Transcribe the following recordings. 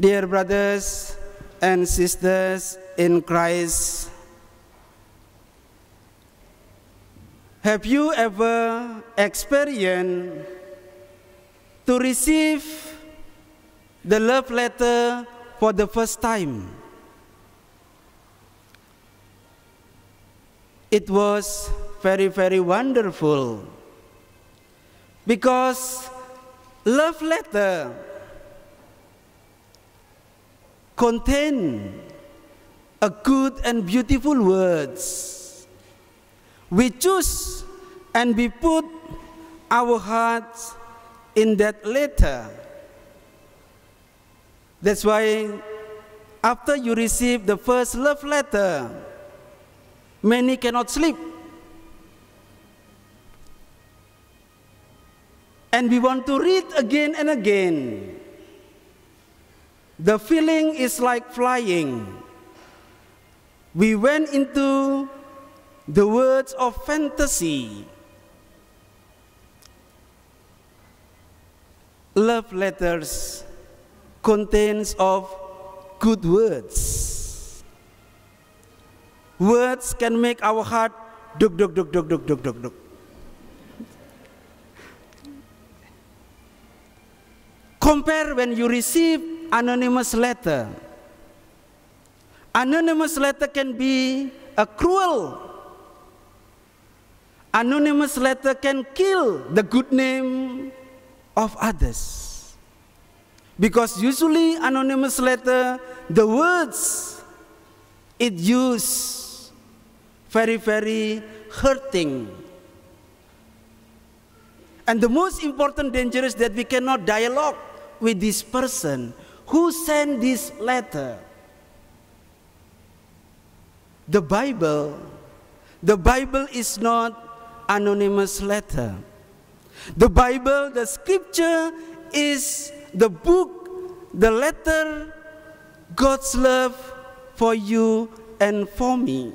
Dear brothers and sisters in Christ, have you ever experienced to receive the love letter for the first time? It was very, very wonderful, because love letter contain a good and beautiful words. We choose and we put our hearts in that letter. That's why after you receive the first love letter, many cannot sleep. And we want to read again and again. The feeling is like flying. We went into the words of fantasy. Love letters contains of good words. Words can make our heart duk duk duk duk duk duk duk duk. Compare when you receive anonymous letter. Anonymous letter can be a cruel. Anonymous letter can kill the good name of others. Because usually anonymous letter, the words it use very, very hurting. And the most important danger is that we cannot dialogue with this person who sent this letter. The Bible is not anonymous letter. The Bible, the scripture, is the book, the letter, God's love for you and for me.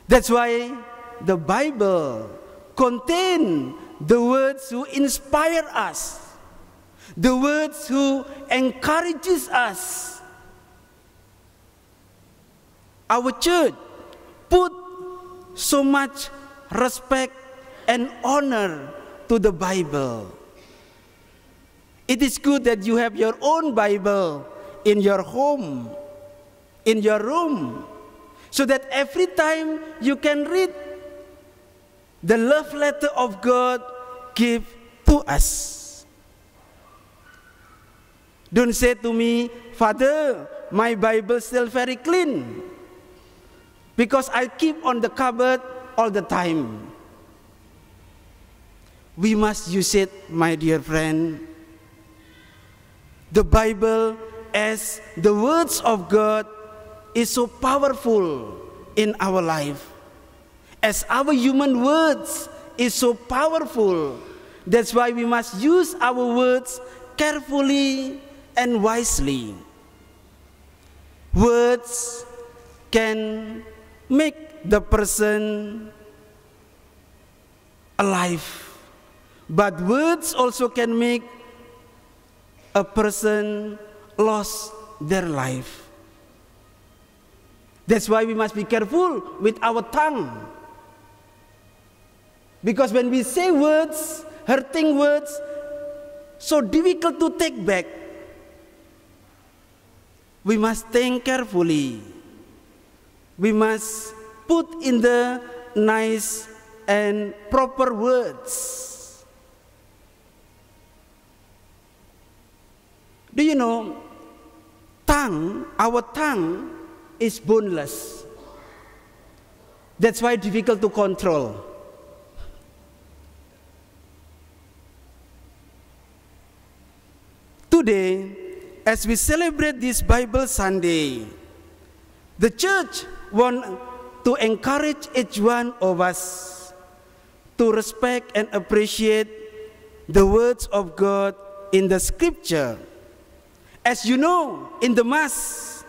That's why the Bible contains the words who inspire us, the words who encourages us. Our church put so much respect and honor to the Bible. It is good that you have your own Bible in your home, in your room, so that every time you can read the love letter of God give to us. Don't say to me, Father, my Bible is still very clean, because I keep on the cupboard all the time. We must use it, my dear friend. The Bible, as the words of God, is so powerful in our life. As our human words is so powerful, that's why we must use our words carefully and wisely. Words can make the person alive, but words also can make a person lost their life. That's why we must be careful with our tongue. Because when we say words, hurting words, so difficult to take back, we must think carefully. We must put in the nice and proper words. Do you know, our tongue is boneless. That's why it's difficult to control. Today, as we celebrate this Bible Sunday, the church wants to encourage each one of us to respect and appreciate the words of God in the scripture. As you know, in the Mass,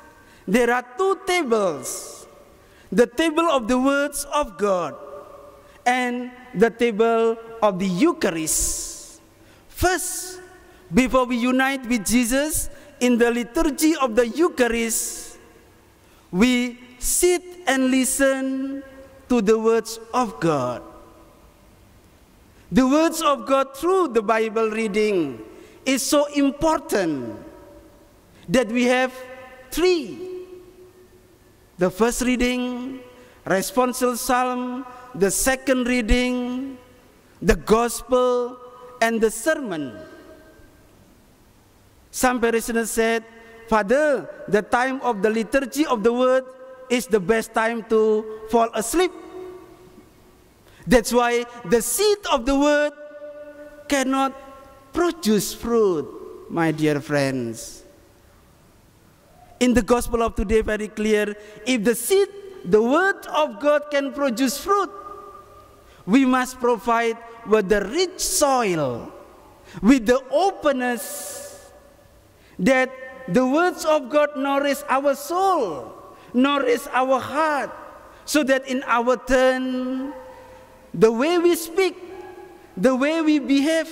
there are two tables. The table of the words of God and the table of the Eucharist. First, before we unite with Jesus, in the liturgy of the Eucharist, we sit and listen to the words of God. The words of God through the Bible reading is so important that we have three. The first reading, responsorial psalm, the second reading, the gospel, and the sermon. Some parishioners said, "Father, the time of the liturgy of the word is the best time to fall asleep." That's why the seed of the word cannot produce fruit, my dear friends. In the gospel of today, very clear, if the seed, the word of God can produce fruit, we must provide with the rich soil, with the openness, that the words of God nourish our soul, nourish our heart, so that in our turn, the way we speak, the way we behave,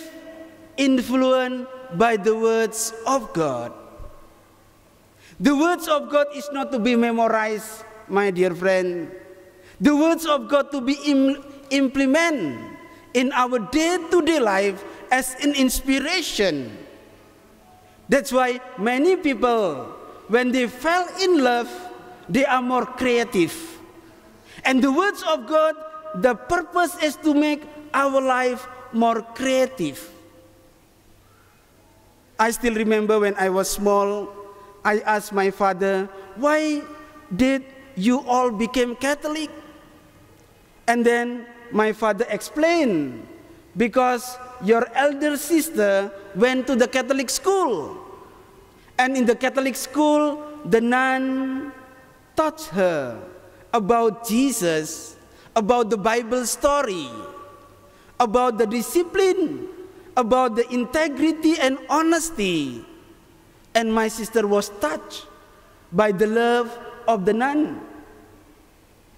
influenced by the words of God. The words of God is not to be memorized, my dear friend. The words of God to be implemented in our day-to-day life as an inspiration. That's why many people, when they fell in love, they are more creative. And the words of God, the purpose is to make our life more creative. I still remember when I was small, I asked my father, "Why did you all become Catholic?" And then my father explained, "Because your elder sister went to the Catholic school. And in the Catholic school, the nun taught her about Jesus, about the Bible story, about the discipline, about the integrity and honesty." And my sister was touched by the love of the nun.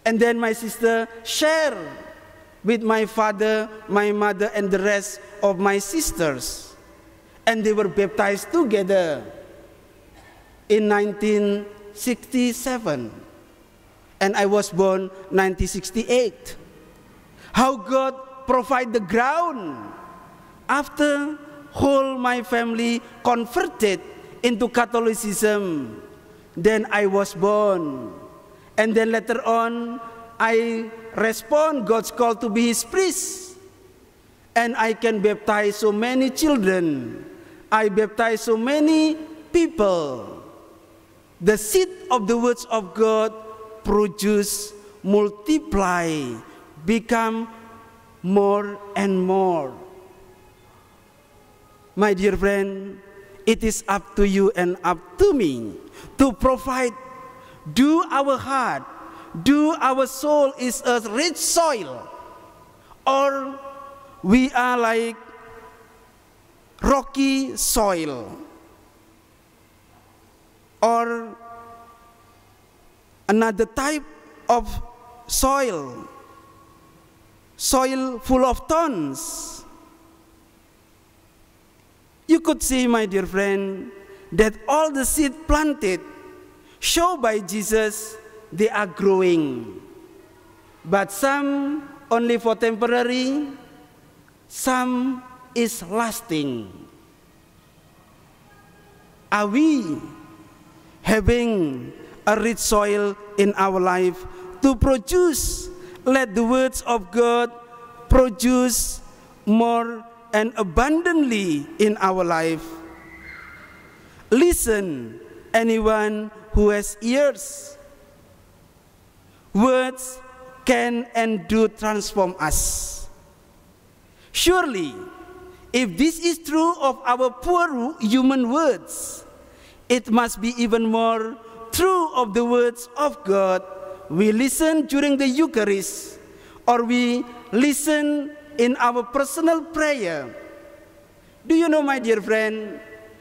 And then my sister shared with my father, my mother, and the rest of my sisters. And they were baptized together in 1967. And I was born 1968. How God provide the ground after whole my family converted into Catholicism. Then I was born. And then later on, I respond God's call to be His priest. And I can baptize so many children. I baptize so many people. The seed of the words of God produce, multiply, become more and more. My dear friend, it is up to you and up to me to provide. Do our heart, do our soul is a rich soil, or we are like rocky soil, or another type of soil full of thorns. You could see, my dear friend, that all the seed planted, shown by Jesus, they are growing. But some only for temporary, some is lasting. Are we having a rich soil in our life to produce? Let the words of God produce more and abundantly in our life. Listen, anyone who has ears. Words can and do transform us. Surely, if this is true of our poor human words, it must be even more true of the words of God we listen during the Eucharist, or we listen in our personal prayer. Do you know, my dear friend,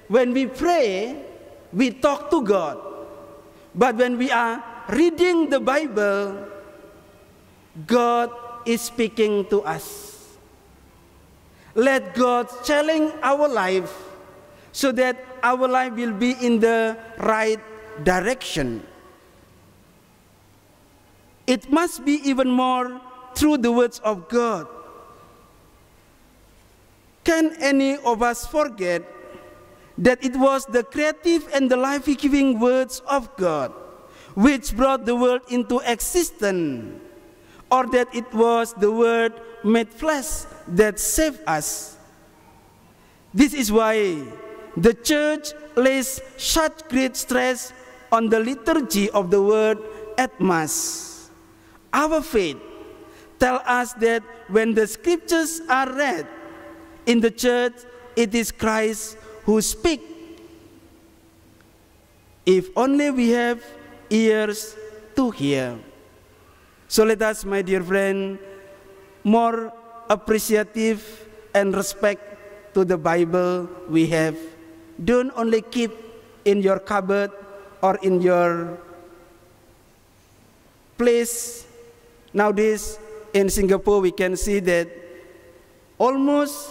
when we pray, we talk to God. But when we are reading the Bible, God is speaking to us. Let God challenge our life so that our life will be in the right direction. It must be even more through the words of God. Can any of us forget that it was the creative and the life-giving words of God which brought the world into existence, or that it was the Word made flesh that saved us? This is why the church lays such great stress on the liturgy of the Word at Mass. Our faith tells us that when the scriptures are read in the church, it is Christ who speaks. If only we have ears to hear. So let us, my dear friend, more appreciative and respect to the Bible we have. Don't only keep in your cupboard or in your place. Nowadays in Singapore we can see that almost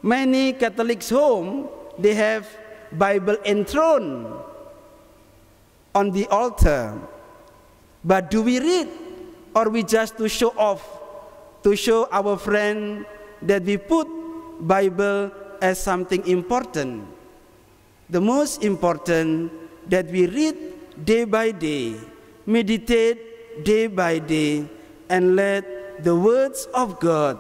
many Catholics' home, they have Bible enthroned on the altar. But do we read, or we just to show off, to show our friend that we put Bible as something important? The most important that we read day by day, meditate day by day, and let the words of God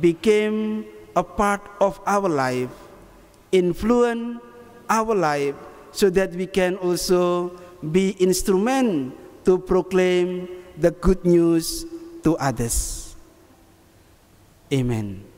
become a part of our life, influence our life, so that we can also be instrument to proclaim the good news to others. Amen.